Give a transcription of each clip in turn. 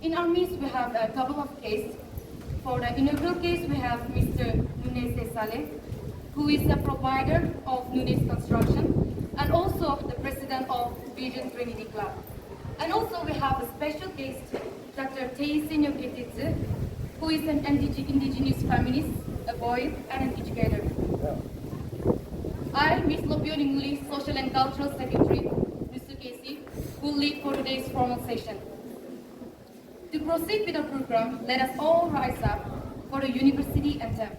In our midst, we have a couple of cases. For the inaugural case, we have Mr. Nune, who is the proprietor of Nune's construction and also the president of Vision Trinity Club. And also we have a special guest, Dr. Keditsu, who is an indigenous feminist, a poet, and an educator. I, Ms. Lopioni, Social and Cultural Secretary, NUSU, will lead for today's formal session. To proceed with the program, let us all rise up for the university anthem.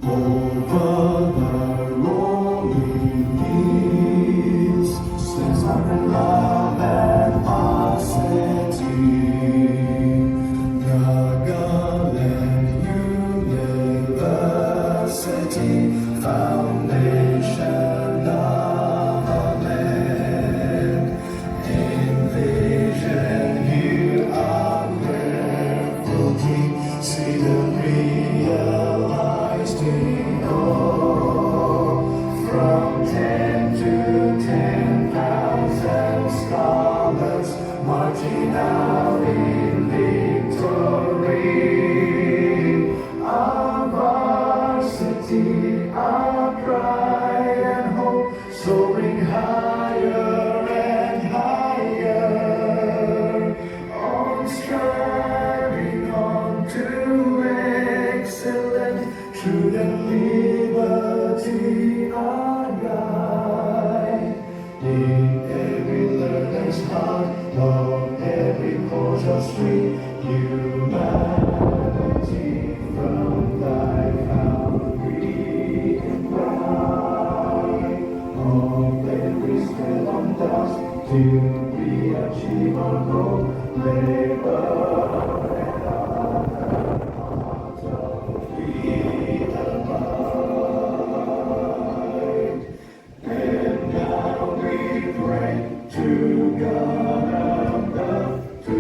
Over the rolling hills stands our love and varsity. Nagaland University, foundation of a land. Envision you are floating, see the realized in all. From 10 to 10,000 scholars marching out in victory. Our varsity, our pride and hope, soaring higher and higher, on striving on to excellence, truth and liberty our guide. In every learner's heart, on every porch or street, humanity from thy foundry and pride. On every step on dust, till we achieve our goal, labor and our hearts of freedom light. And now we pray to God above to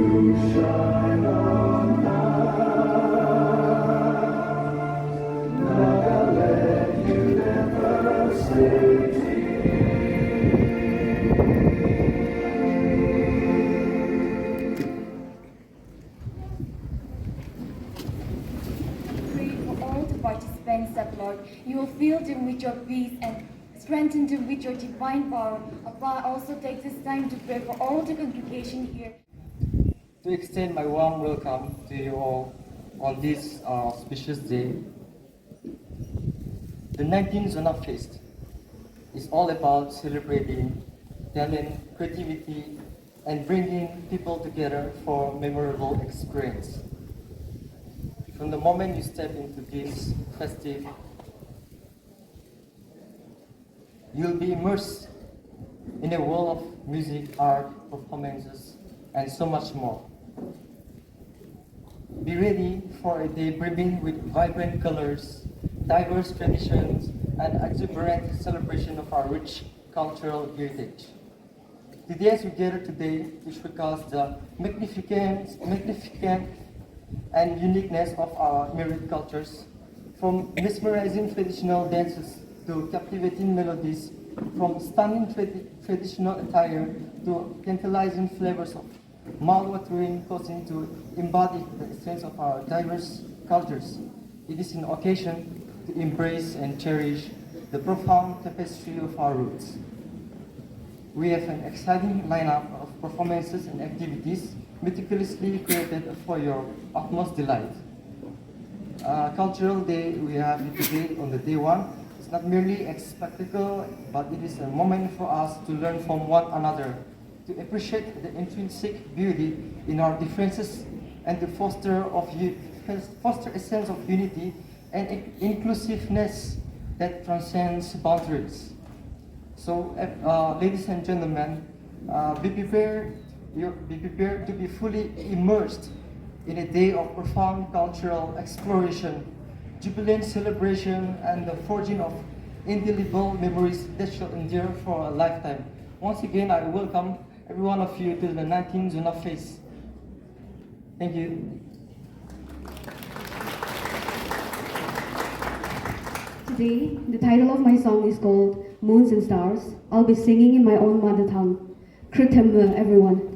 shine on us. Nagaland University. Pray for all the participants that, Lord, you will fill them with your peace and strengthen them with your divine power. Abba, also take this time to pray for all the congregation here. To extend my warm welcome to you all on this auspicious day. The 19th Zona Fest is all about celebrating talent, creativity, and bringing people together for memorable experience. From the moment you step into this festive, you'll be immersed in a world of music, art, performances, and so much more. Be ready for a day brimming with vibrant colors, diverse traditions, and exuberant celebration of our rich cultural heritage. Today, as we gather today to showcase the magnificent and uniqueness of our myriad cultures, from mesmerizing traditional dances to captivating melodies, from stunning traditional attire to tantalizing flavors of mouth-watering cuisine to embody the essence of our diverse cultures. It is an occasion to embrace and cherish the profound tapestry of our roots. We have an exciting lineup of performances and activities meticulously created for your utmost delight. cultural day we have today on the day one. It's not merely a spectacle, but it is a moment for us to learn from one another, to appreciate the intrinsic beauty in our differences, and to foster a sense of unity and inclusiveness that transcends boundaries. So, ladies and gentlemen, be prepared to be fully immersed in a day of profound cultural exploration, jubilant celebration, and the forging of indelible memories that shall endure for a lifetime. Once again, I welcome every one of you to the 19th Zona phase. Thank you. Today, the title of my song is called Moons and Stars. I'll be singing in my own mother tongue. Kritemwe, everyone.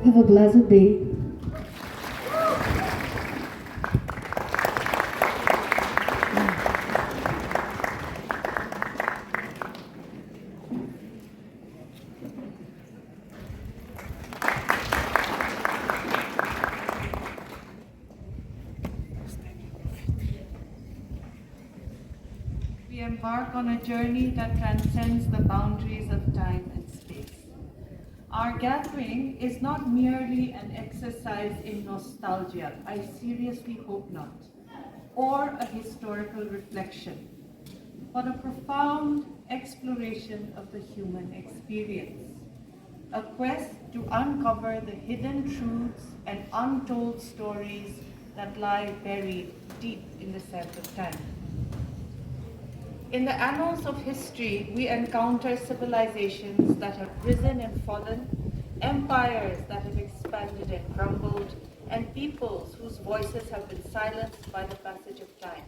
Have a blessed day. We embark on a journey that transcends the boundaries of time and space. Our gathering is not merely an exercise in nostalgia, I seriously hope not, or a historical reflection. but a profound exploration of the human experience. A quest to uncover the hidden truths and untold stories that lie buried deep in the sands of time. In the annals of history, we encounter civilizations that have risen and fallen, empires that have expanded and crumbled, and peoples whose voices have been silenced by the passage of time.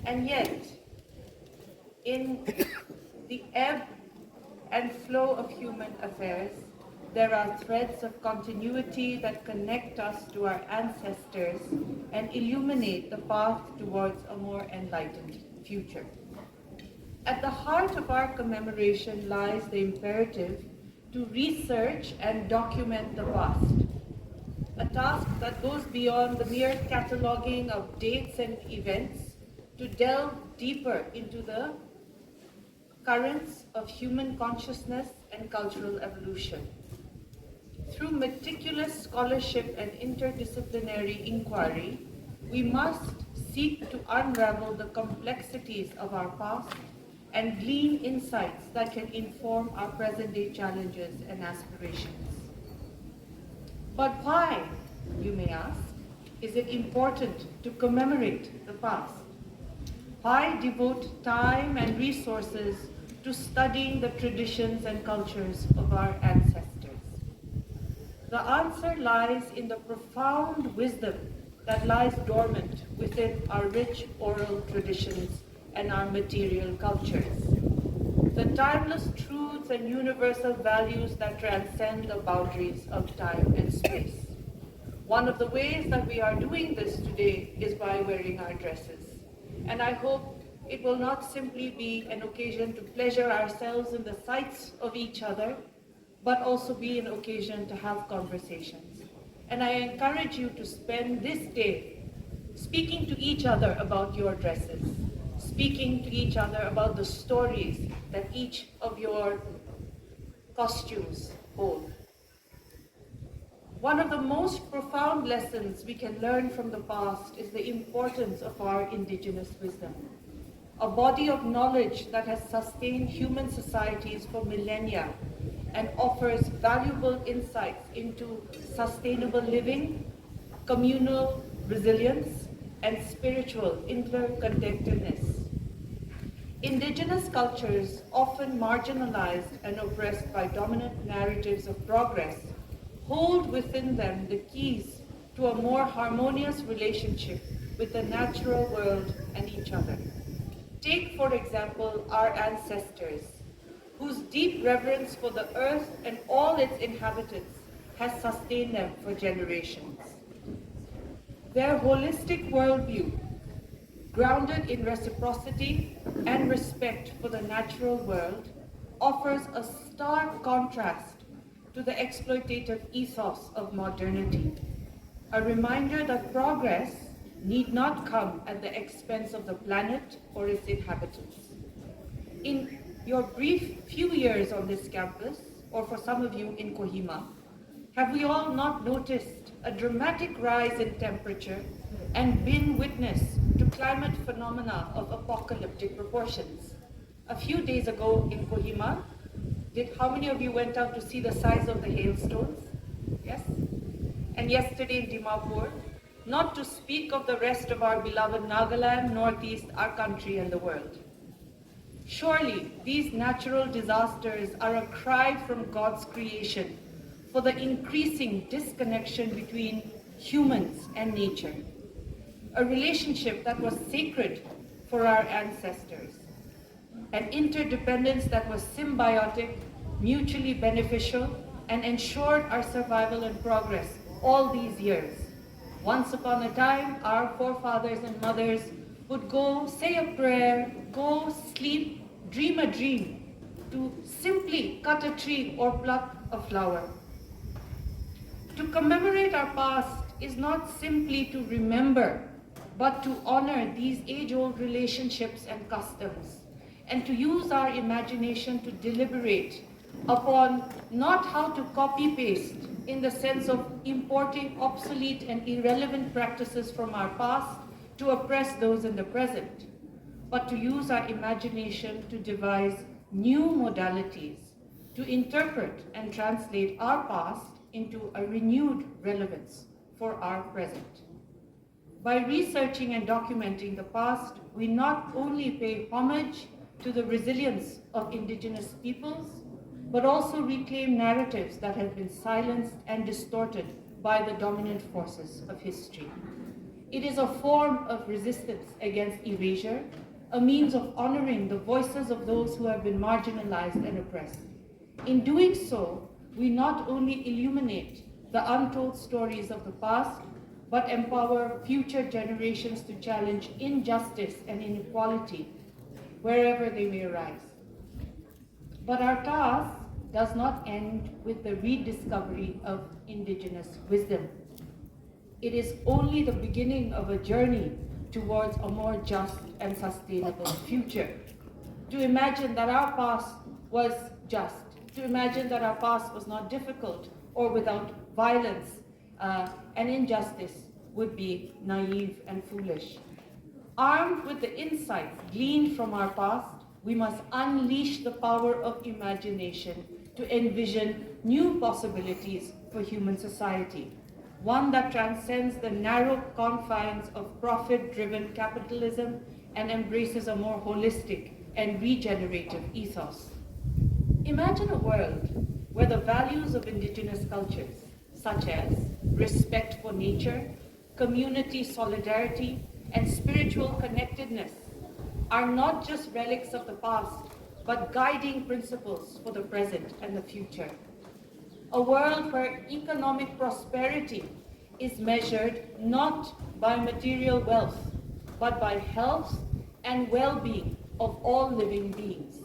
And yet, in the ebb and flow of human affairs, there are threads of continuity that connect us to our ancestors and illuminate the path towards a more enlightened future. At the heart of our commemoration lies the imperative to research and document the past, a task that goes beyond the mere cataloging of dates and events to delve deeper into the currents of human consciousness and cultural evolution. Through meticulous scholarship and interdisciplinary inquiry, we must seek to unravel the complexities of our past and glean insights that can inform our present-day challenges and aspirations. But why, you may ask, is it important to commemorate the past? Why devote time and resources to studying the traditions and cultures of our ancestors? The answer lies in the profound wisdom that lies dormant within our rich oral traditions and our material cultures. The timeless truths and universal values that transcend the boundaries of time and space. One of the ways that we are doing this today is by wearing our dresses. And I hope it will not simply be an occasion to pleasure ourselves in the sights of each other, but also be an occasion to have conversations. And I encourage you to spend this day speaking to each other about your dresses, speaking to each other about the stories that each of your costumes hold. One of the most profound lessons we can learn from the past is the importance of our indigenous wisdom, a body of knowledge that has sustained human societies for millennia and offers valuable insights into sustainable living, communal resilience, and spiritual interconnectedness. Indigenous cultures, often marginalized and oppressed by dominant narratives of progress, hold within them the keys to a more harmonious relationship with the natural world and each other. Take, for example, our ancestors, whose deep reverence for the earth and all its inhabitants has sustained them for generations. Their holistic worldview, grounded in reciprocity and respect for the natural world, offers a stark contrast to the exploitative ethos of modernity, a reminder that progress need not come at the expense of the planet or its inhabitants. In your brief few years on this campus, or for some of you in Kohima, have we all not noticed a dramatic rise in temperature and been witness to climate phenomena of apocalyptic proportions? A few days ago in Kohima, how many of you went out to see the size of the hailstones? Yes? And yesterday in Dimapur, not to speak of the rest of our beloved Nagaland, Northeast, our country and the world. Surely these natural disasters are a cry from God's creation for the increasing disconnection between humans and nature, a relationship that was sacred for our ancestors, an interdependence that was symbiotic, mutually beneficial, and ensured our survival and progress all these years. Once upon a time, our forefathers and mothers would go say a prayer, go sleep, dream a dream, to simply cut a tree or pluck a flower. To commemorate our past is not simply to remember, but to honor these age-old relationships and customs, and to use our imagination to deliberate upon not how to copy-paste in the sense of importing obsolete and irrelevant practices from our past to oppress those in the present, but to use our imagination to devise new modalities to interpret and translate our past into a renewed relevance for our present. By researching and documenting the past, we not only pay homage to the resilience of indigenous peoples, but also reclaim narratives that have been silenced and distorted by the dominant forces of history. It is a form of resistance against erasure, a means of honoring the voices of those who have been marginalized and oppressed. In doing so, we not only illuminate the untold stories of the past, but empower future generations to challenge injustice and inequality wherever they may arise. But our task does not end with the rediscovery of indigenous wisdom. It is only the beginning of a journey towards a more just and sustainable future. To imagine that our past was just, to imagine that our past was not difficult or without violence and injustice would be naive and foolish. Armed with the insights gleaned from our past, we must unleash the power of imagination to envision new possibilities for human society, one that transcends the narrow confines of profit-driven capitalism and embraces a more holistic and regenerative ethos. Imagine a world where the values of indigenous cultures, such as respect for nature, community solidarity, and spiritual connectedness, are not just relics of the past, but guiding principles for the present and the future. A world where economic prosperity is measured not by material wealth, but by health and well-being of all living beings.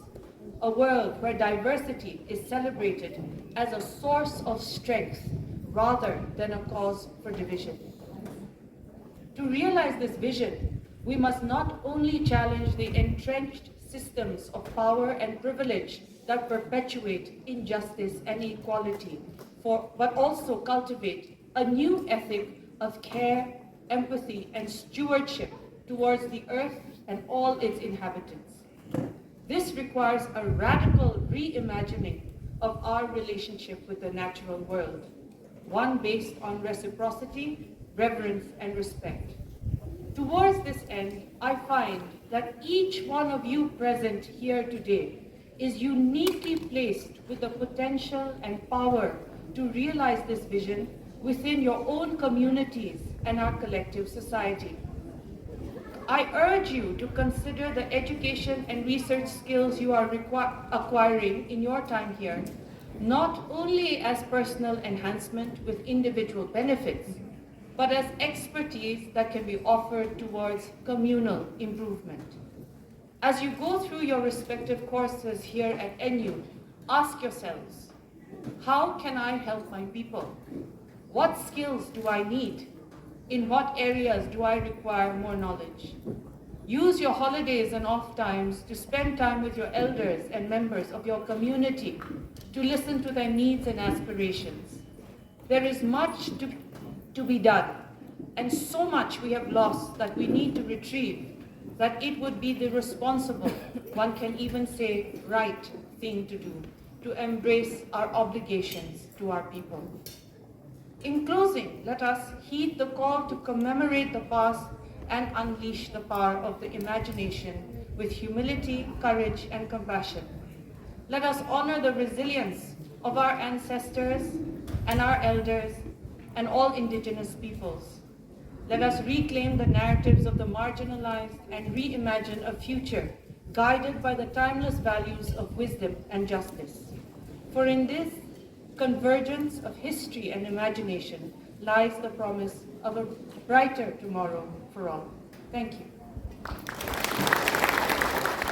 A world where diversity is celebrated as a source of strength rather than a cause for division. To realize this vision, we must not only challenge the entrenched systems of power and privilege that perpetuate injustice and inequality, but also cultivate a new ethic of care, empathy, and stewardship towards the earth and all its inhabitants. This requires a radical reimagining of our relationship with the natural world, one based on reciprocity, reverence, and respect. Towards this end, I find that each one of you present here today is uniquely placed with the potential and power to realize this vision within your own communities and our collective society. I urge you to consider the education and research skills you are acquiring in your time here, not only as personal enhancement with individual benefits, but as expertise that can be offered towards communal improvement. As you go through your respective courses here at NU, ask yourselves, how can I help my people? What skills do I need? In what areas do I require more knowledge? Use your holidays and off times to spend time with your elders and members of your community to listen to their needs and aspirations. There is much to be done, and so much we have lost that we need to retrieve, that it would be the responsible, one can even say right thing to do, to embrace our obligations to our people. In closing, let us heed the call to commemorate the past and unleash the power of the imagination with humility, courage, and compassion. Let us honor the resilience of our ancestors and our elders and all indigenous peoples. Let us reclaim the narratives of the marginalized and reimagine a future guided by the timeless values of wisdom and justice. For in this convergence of history and imagination lies the promise of a brighter tomorrow for all. Thank you.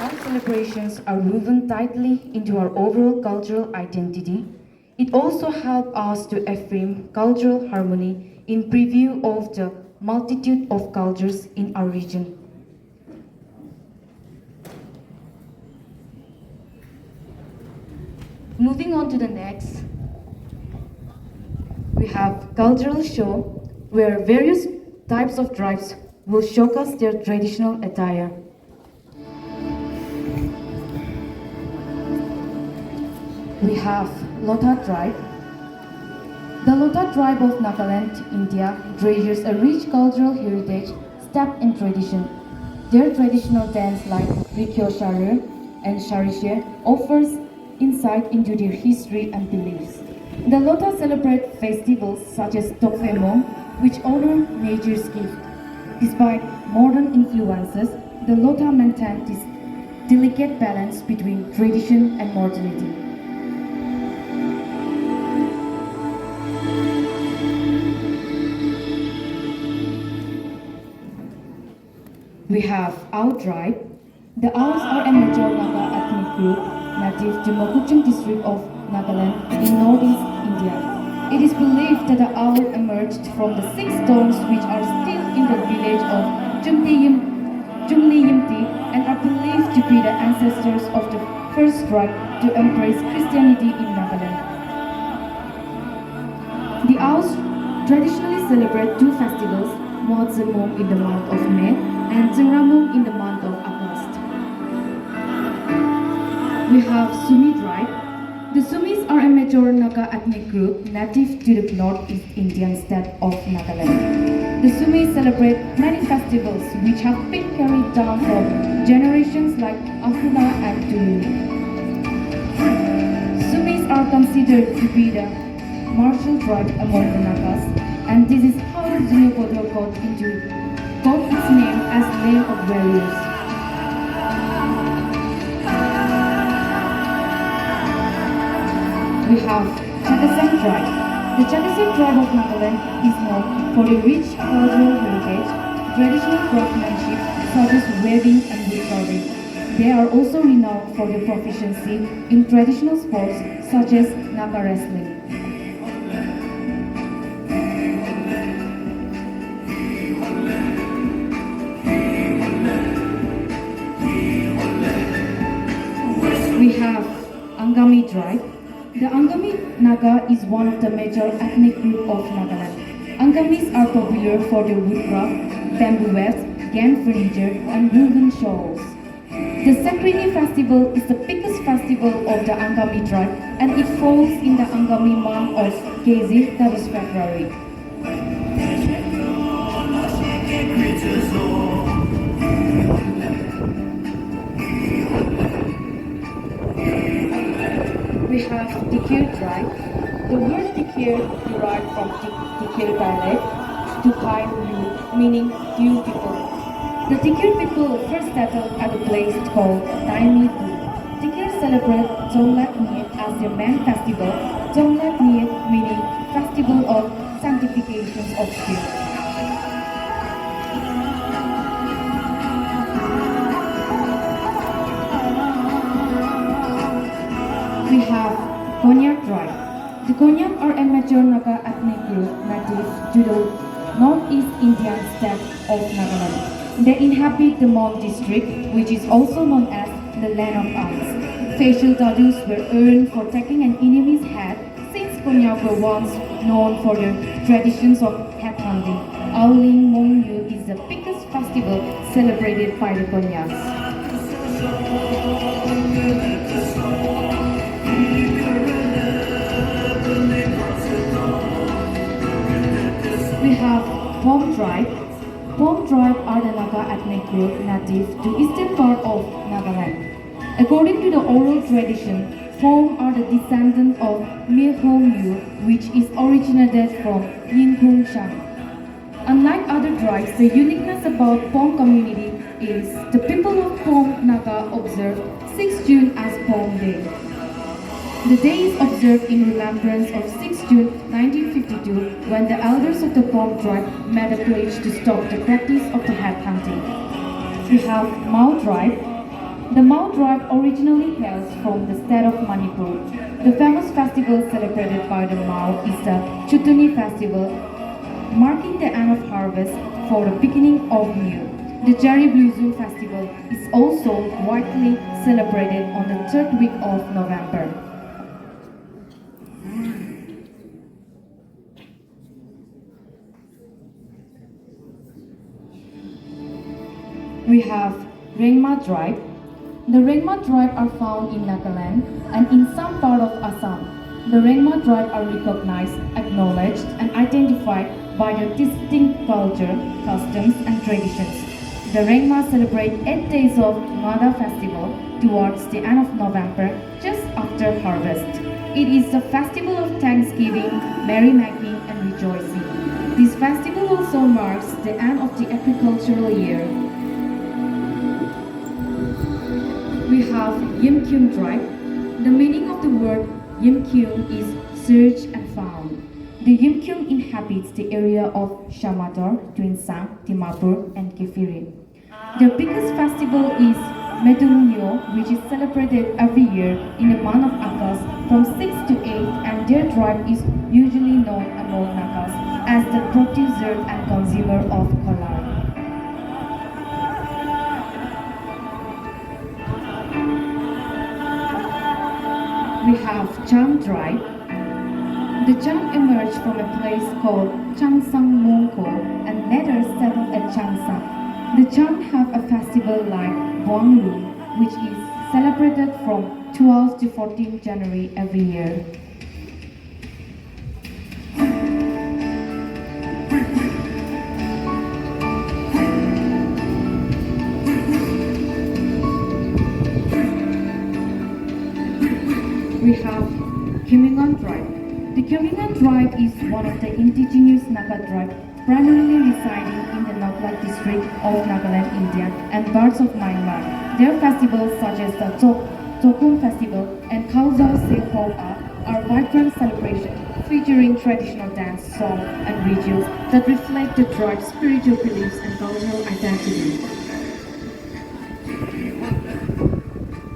Our celebrations are woven tightly into our overall cultural identity. It also helps us to affirm cultural harmony in preview of the multitude of cultures in our region. Moving on to the next, we have cultural show where various types of tribes will showcase their traditional attire. We have Lota tribe. The Lota tribe of Nagaland, India, treasures a rich cultural heritage steeped in tradition. Their traditional dance like Rikyo Sharu and Sharishe offers insight into their history and beliefs. The Lota celebrate festivals such as Tokfemo, which honor nature's gift. Despite modern influences, the Lota maintain this delicate balance between tradition and modernity. We have Ao tribe. The Aos are a major Naga ethnic group native to Mokokchung district of Nagaland in northeast India. It is believed that the Ao emerged from the 6 stones which are still in the village of Jungliyimti and are believed to be the ancestors of the first tribe to embrace Christianity in Nagaland. The Aos traditionally celebrate 2 festivals, Moatsemong in the month of May and Zengramong in the month of August. We have Sumi tribe. The Sumis are a major Naga ethnic group native to the northeast Indian state of Nagaland. The Sumis celebrate many festivals which have been carried down from generations like Ahuna and Tuluni. Sumis are considered to be the martial tribe among the Nagas, and this is how Zulu got its name as name of warriors. We have Chakasang tribe. The Chakasang tribe of Nagaland is known for the rich cultural heritage, traditional craftsmanship such as weaving and wood carving. They are also renowned for their proficiency in traditional sports such as Naga wrestling. We have Angami tribe. The Angami Naga is one of the major ethnic group of Nagaland. Angamis are popular for their woodcraft, bamboo webs, game furniture, and woven shawls. The Sakrini festival is the biggest festival of the Angami tribe, and it falls in the Angami month of Kezi, that is February. We have Tikir tribe. The word Tikir derived from Tikir dialect, Tukai Ulu, meaning few people. The Tikir people first settled at a place called Taimi Du. Tikir celebrate Zonglat Niet as their main festival, Zonglat Niet meaning festival of sanctification of spirit. We have Konyak tribe. The Konyak are a major Naga ethnic group native to the northeast Indian state of Nagaland. They inhabit the Mon district, which is also known as the Land of Ice. Facial tattoos were earned for taking an enemy's head, since Konyak were once known for their traditions of head hunting. Auling Mongyu is the biggest festival celebrated by the Konyaks. We have Pom tribe. Pom tribe are the Naga ethnic group native to eastern part of Nagaland. According to the oral tradition, Pom are the descendants of Milhongyu, which is originated from Yingkung Shang. Unlike other tribes, the uniqueness about Pom community is the people of Pom Naga observe 6 June as Pom Day. The day is observed in remembrance of 6 June 1952 when the elders of the Pom tribe made a pledge to stop the practice of the head hunting. We have Mao tribe. The Mao tribe originally hails from the state of Manipur. The famous festival celebrated by the Mao is the Chutuni festival, marking the end of harvest for the beginning of new. The Cherry Blossom festival is also widely celebrated on the 3rd week of November. We have Rengma tribe. The Rengma tribe are found in Nagaland and in some part of Assam. The Rengma tribe are recognized, acknowledged, and identified by their distinct culture, customs, and traditions. The Rengma celebrate 8 days of Mada festival towards the end of November, just after harvest. It is a festival of thanksgiving, merrymaking, and rejoicing. This festival also marks the end of the agricultural year. We have Yimkyung tribe. The meaning of the word Yimkyung is search and found. The Yimkyung inhabits the area of Shamator, Tuinsang, Dimapur, and Kefirin. Their biggest festival is Medulunyo, which is celebrated every year in the month of August from 6 to 8, and their tribe is usually known among Nagas as the producer and consumer of kolar. We have Cham tribe. The Cham emerged from a place called Changsang Mongko and later settled at Changsang. The Cham have a festival like Buanglu, which is celebrated from 12 to 14 January every year. We have Kimingan tribe. The Kimingan tribe is one of the indigenous Naga tribes primarily residing in the Nagaland district of Nagaland, India and parts of Myanmar. Their festivals such as the Tokum festival and Kauzao Sehoa are vibrant celebrations featuring traditional dance, song and rituals that reflect the tribe's spiritual beliefs and cultural identity.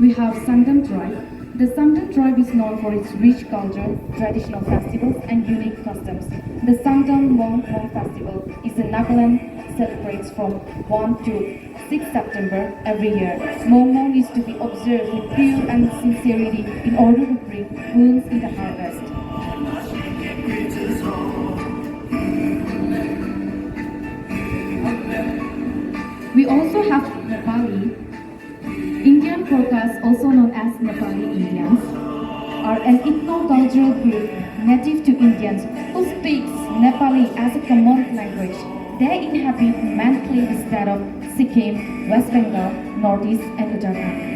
We have Sangam tribe. The Sangam tribe is known for its rich culture, traditional festivals, and unique customs. The Sangam Mong festival is a Nagaland celebrates from 1 to 6 September every year. Mong is to be observed with pure and sincerity in order to bring blooms in the harvest. We also have Nepali. Indian Korkas, also known as Nepali Indians, are an ethno-cultural group native to Indians who speaks Nepali as a common language. They inhabit mainly the state of Sikkim, West Bengal, Northeast, and Uttarakhand.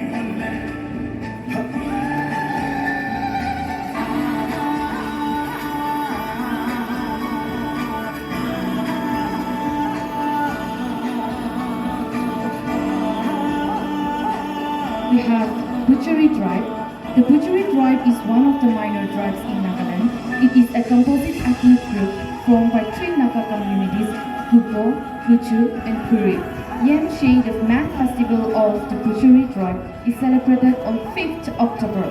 We have Butchery tribe. The Butchery tribe is one of the minor tribes in Nagaland. It is a composite ethnic group formed by 3 Naga communities, Gupo, Guchu, and Puri. Yamshi, the main festival of the Butchery tribe, is celebrated on 5th October.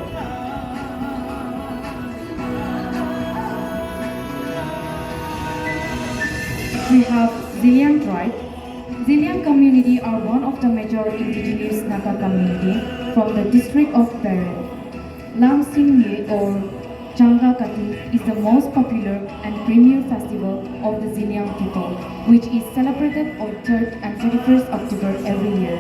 We have Zilian tribe. Zilian community are one of the major indigenous Naga community from the district of Beren. Lam Singye or Changakati is the most popular and premier festival of the Zilian people, which is celebrated on 3rd and 31st October every year.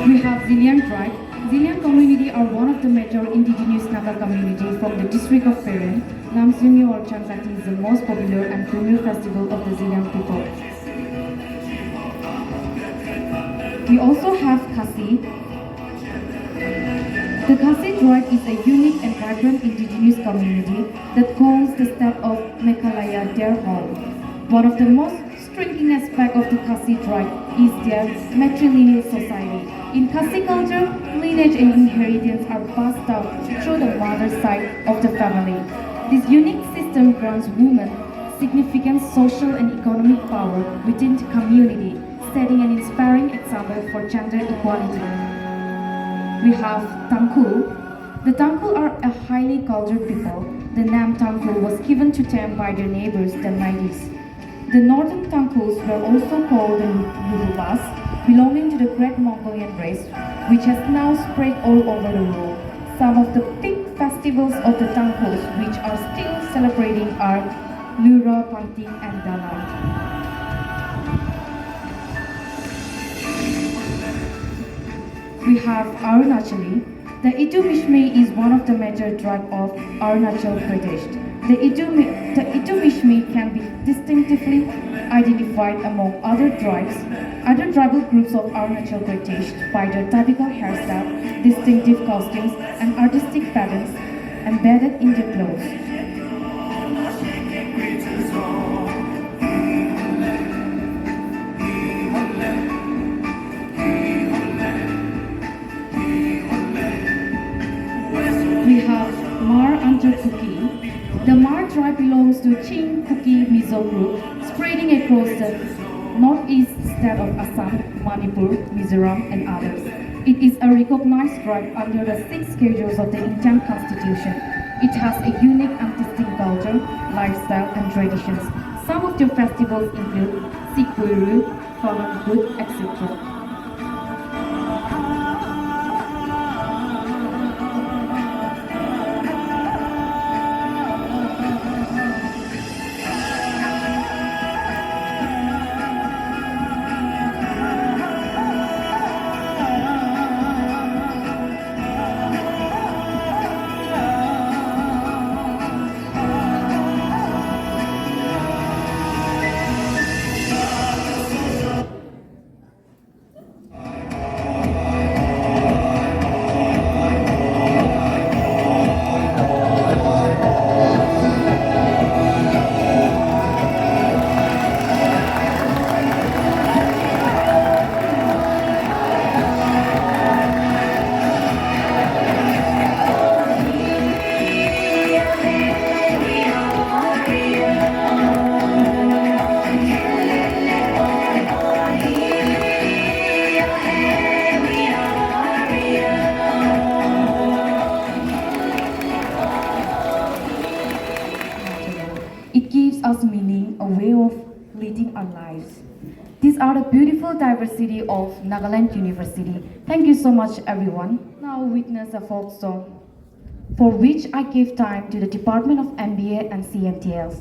We have Zilian tribe. Zilian community are one of the major indigenous Naga community from the district of Peren. Namsungyo or Changkati is the most popular and premier festival of the Zilian people. We also have Khasi. The Khasi tribe is a unique and vibrant indigenous community that calls the state of Meghalaya their home. One of the most striking aspects of the Khasi tribe is their matrilineal society. In Khasi culture, lineage and inheritance are passed down through the mother's side of the family. This unique system grants women significant social and economic power within the community, setting an inspiring example for gender equality. We have Tangkul. The Tangkul are a highly cultured people. The name Tangkul was given to them by their neighbors, the Naides. The northern Tangkuls were also called the Lulubas. belonging to the Great Mongolian race, which has now spread all over the world. Some of the big festivals of the temples which are still celebrating are Lura, Panting, and Dalam. We have Arunachali. The Itu-Mishmi is one of the major tribes of Arunachal Pradesh. The Itu-Mishmi can be distinctively identified among other tribes, other tribal groups of Arunachal Pradesh by their typical hairstyle, distinctive costumes, and artistic patterns embedded in their clothes. We have Mar under Kuki. The Mar tribe belongs to Chin Kuki Mizo group, spreading across the northeast state of Assam, Manipur, Mizoram, and others. It is a recognized tribe under the 6 schedules of the Indian Constitution. It has a unique and distinct culture, lifestyle, and traditions. Some of their festivals include Sikuru, Falun Gong, etc. Us meaning, a way of leading our lives. These are the beautiful diversity of Nagaland University. Thank you so much, everyone. Now witness a folk song for which I give time to the Department of MBA and CMTLs.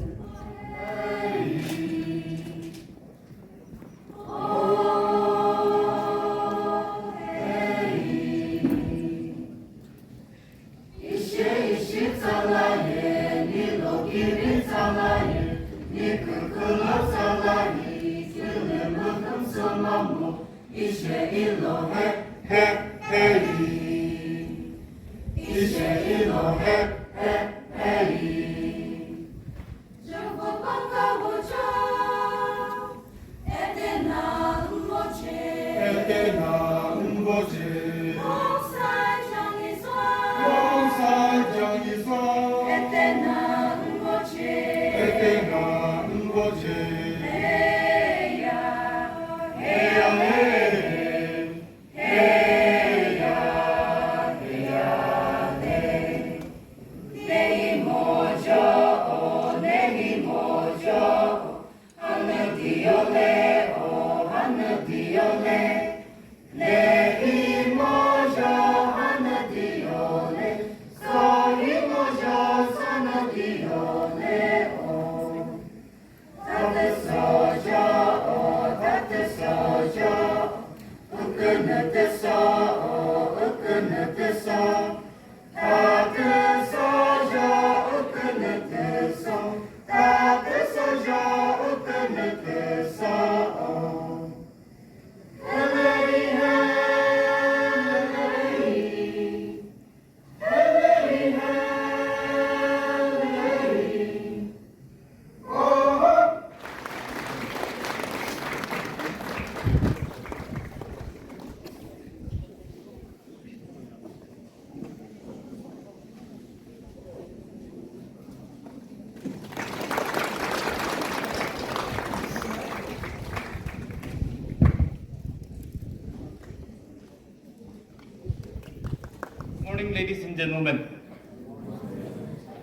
Morning, ladies and gentlemen.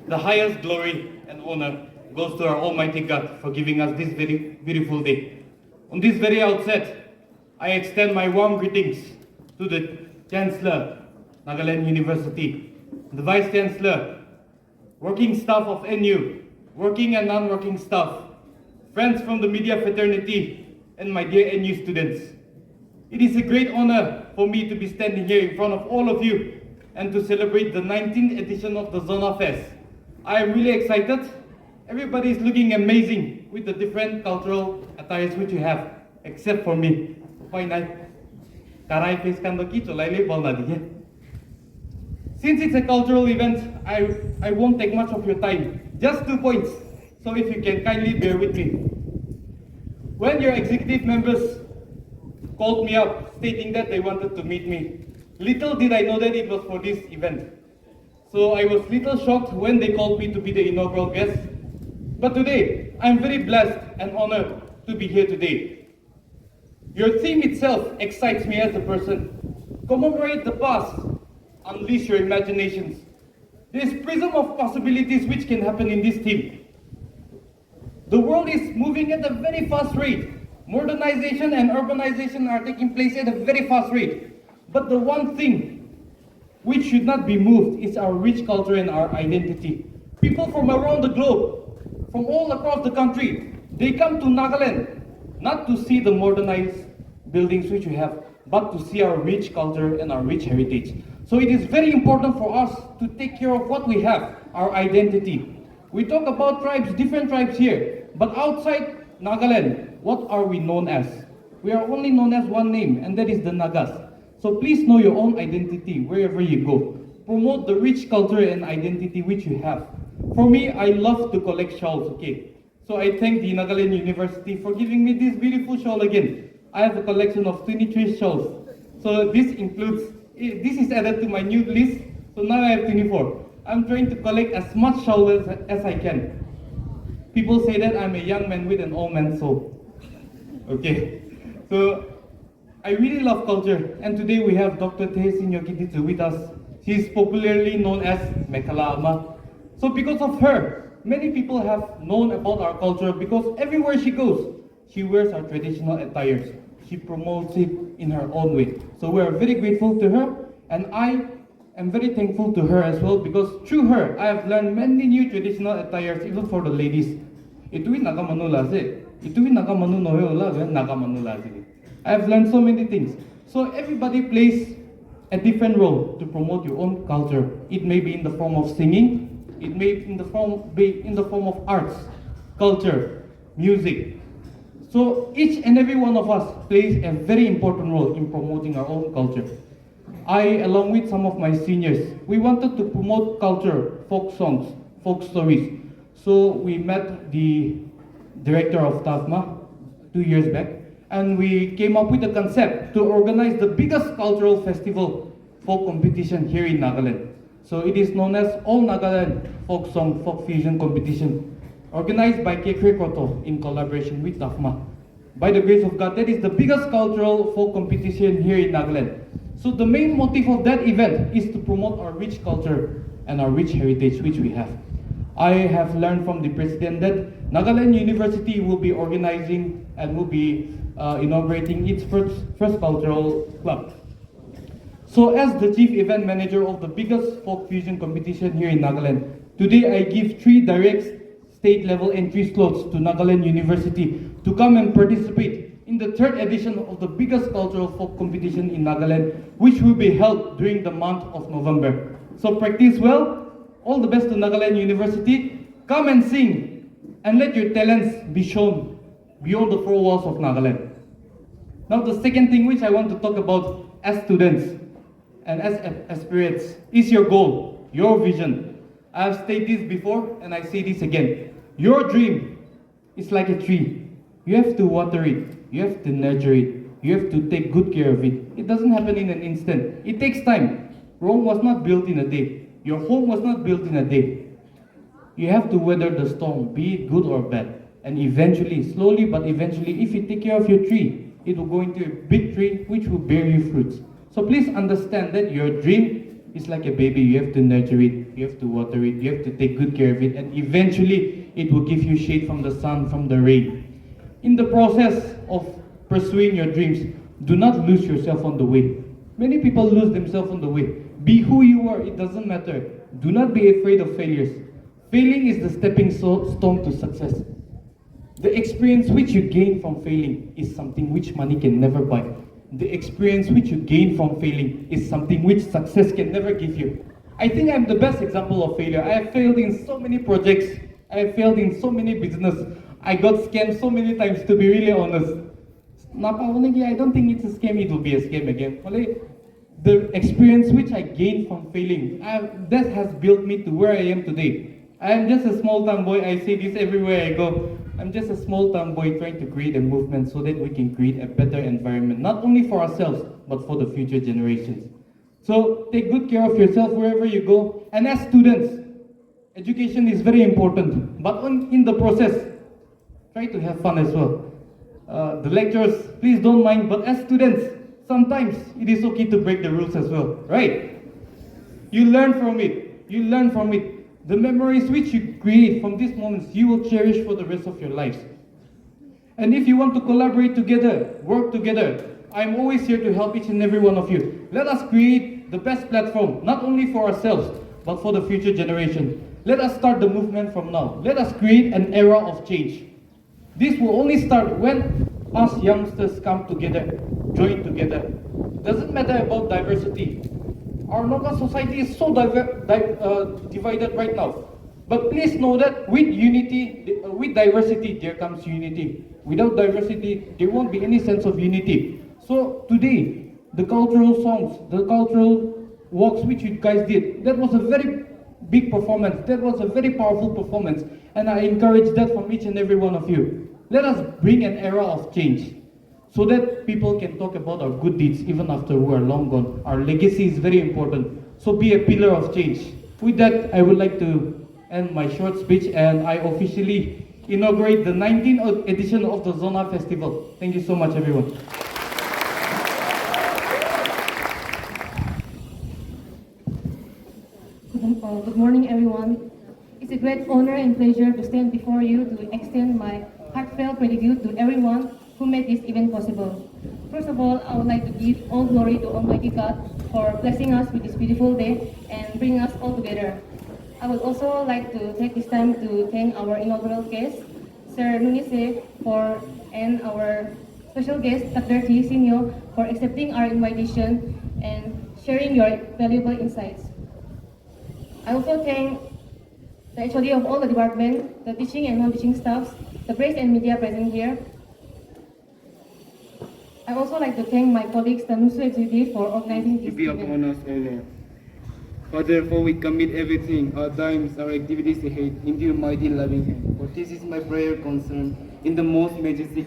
The highest glory and honor goes to our Almighty God for giving us this very beautiful day. On this very outset, I extend my warm greetings to the Chancellor, Nagaland University, the Vice Chancellor, working staff of NU, working and non-working staff, friends from the media fraternity, and my dear NU students. It is a great honor for me to be standing here in front of all of you and to celebrate the 19th edition of the Zona Fest. I am really excited. Everybody is looking amazing with the different cultural attires which you have, except for me. Since it's a cultural event, I won't take much of your time. Just 2 points, so if you can kindly bear with me. When your executive members called me up stating that they wanted to meet me, little did I know that it was for this event. So I was little shocked when they called me to be the inaugural guest. But today, I'm very blessed and honored to be here today. Your theme itself excites me as a person. Commemorate the past, unleash your imaginations. There's prism of possibilities which can happen in this theme. The world is moving at a very fast rate. Modernization and urbanization are taking place at a very fast rate. But the one thing which should not be moved is our rich culture and our identity. People from around the globe, from all across the country, they come to Nagaland, not to see the modernized buildings which we have, but to see our rich culture and our rich heritage. So it is very important for us to take care of what we have, our identity. We talk about tribes, different tribes here, but outside Nagaland, what are we known as? We are only known as one name, and that is the Nagas. So please know your own identity wherever you go. Promote the rich culture and identity which you have. For me, I love to collect shawls, okay? So I thank the Nagaland University for giving me this beautiful shawl again. I have a collection of 23 shawls. So this is added to my new list. So now I have 24. I'm trying to collect as much shawls as I can. People say that I'm a young man with an old man's soul. Okay. So I really love culture. And today we have Dr. Keditsu with us. She is popularly known as Mekhala Ama. So because of her, many people have known about our culture because everywhere she goes, she wears our traditional attires. She promotes it in her own way. So we are very grateful to her, and I am very thankful to her as well because through her, I have learned many new traditional attires even for the ladies. I have learned so many things. So everybody plays a different role to promote your own culture. It may be in the form of singing, it may be in the form of arts, culture, music. So each and every one of us plays a very important role in promoting our own culture. I, along with some of my seniors, we wanted to promote culture, folk songs, folk stories. So we met the director of TAFMA 2 years back, and we came up with a concept to organize the biggest cultural festival folk competition here in Nagaland. So it is known as All Nagaland Folk Song Folk Fusion Competition, organized by Kekre Koto in collaboration with TAFMA. By the grace of God, that is the biggest cultural folk competition here in Nagaland. So the main motive of that event is to promote our rich culture and our rich heritage which we have. I have learned from the president that Nagaland University will be organizing and will be inaugurating its first cultural club. So as the chief event manager of the biggest folk fusion competition here in Nagaland, today I give 3 direct state level entry slots to Nagaland University to come and participate in the 3rd edition of the biggest cultural folk competition in Nagaland, which will be held during the month of November. So practice well. All the best to Nagaland University. Come and sing and let your talents be shown beyond the 4 walls of Nagaland. Now the second thing which I want to talk about as students and as aspirants is your goal, your vision. I have stated this before and I say this again. Your dream is like a tree. You have to water it, you have to nurture it, you have to take good care of it. It doesn't happen in an instant. It takes time. Rome was not built in a day. Your home was not built in a day. You have to weather the storm, be it good or bad. And eventually, slowly but eventually, if you take care of your tree, it will go into a big tree which will bear you fruits. So please understand that your dream is like a baby. You have to nurture it, you have to water it, you have to take good care of it, and eventually it will give you shade from the sun, from the rain. In the process of pursuing your dreams, Do not lose yourself on the way. Many people lose themselves on the way. Be who you are, it doesn't matter. Do not be afraid of failures. Failing is the stepping stone to success. The experience which you gain from failing is something which money can never buy. The experience which you gain from failing is something which success can never give you. I think I'm the best example of failure. I have failed in so many projects. I have failed in so many business. I got scammed so many times, to be really honest. I don't think it's a scam, it will be a scam again. Only the experience which I gained from failing, that has built me to where I am today. I am just a small town boy. I say this everywhere I go. I'm just a small town boy trying to create a movement so that we can create a better environment, not only for ourselves, but for the future generations. So take good care of yourself wherever you go. And as students, education is very important. But in the process, try to have fun as well. The lecturers, please don't mind. But as students, sometimes it is okay to break the rules as well, right? You learn from it. You learn from it. The memories which you create from these moments, you will cherish for the rest of your lives. And if you want to collaborate together, work together, I'm always here to help each and every one of you. Let us create the best platform, not only for ourselves, but for the future generation. Let us start the movement from now. Let us create an era of change. This will only start when us youngsters come together, join together. It doesn't matter about diversity. Our local society is so divided right now. But please know that with unity, with diversity, there comes unity. Without diversity, there won't be any sense of unity. So today, the cultural songs, the cultural walks which you guys did, that was a very big performance. That was a very powerful performance. And I encourage that from each and every one of you. Let us bring an era of change, so that people can talk about our good deeds even after we are long gone. Our legacy is very important. So be a pillar of change. With that, I would like to end my short speech, and I officially inaugurate the 19th edition of the Zona Festival. Thank you so much, everyone. Good morning, everyone. It's a great honor and pleasure to stand before you to extend my heartfelt gratitude to everyone who made this event possible. First of all, I would like to give all glory to Almighty God for blessing us with this beautiful day and bringing us all together. I would also like to take this time to thank our inaugural guest, Sir Nune, and our special guest, Dr. T. Sinyo, for accepting our invitation and sharing your valuable insights. I also thank the HOD of all the departments, the teaching and non-teaching staffs, the press and media present here. I also like to thank my colleagues, the NUSU executive, for organizing this Be upon us, O Lord. Father, for we commit everything, our times, our activities ahead, into your mighty loving hand. For this is my prayer concern, in the most majestic.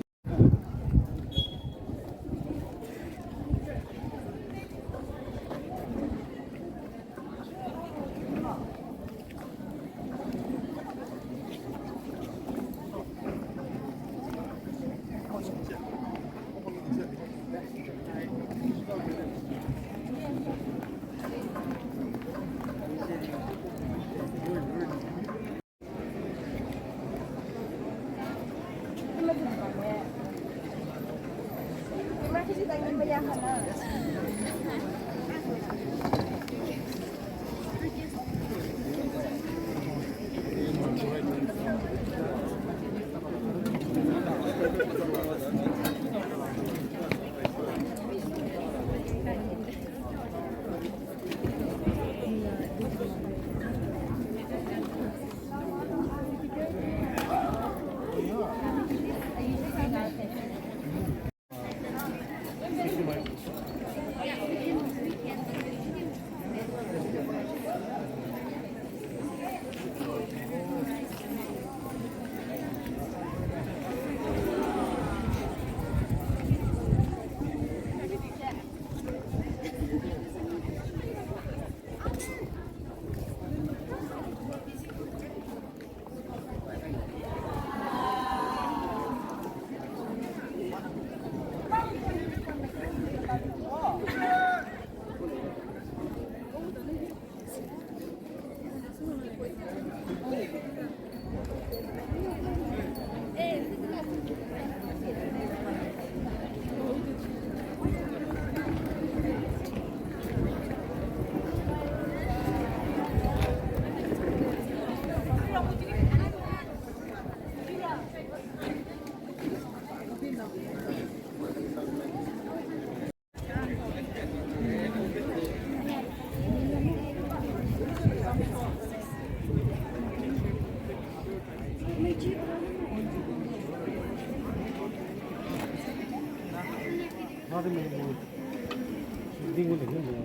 Oh,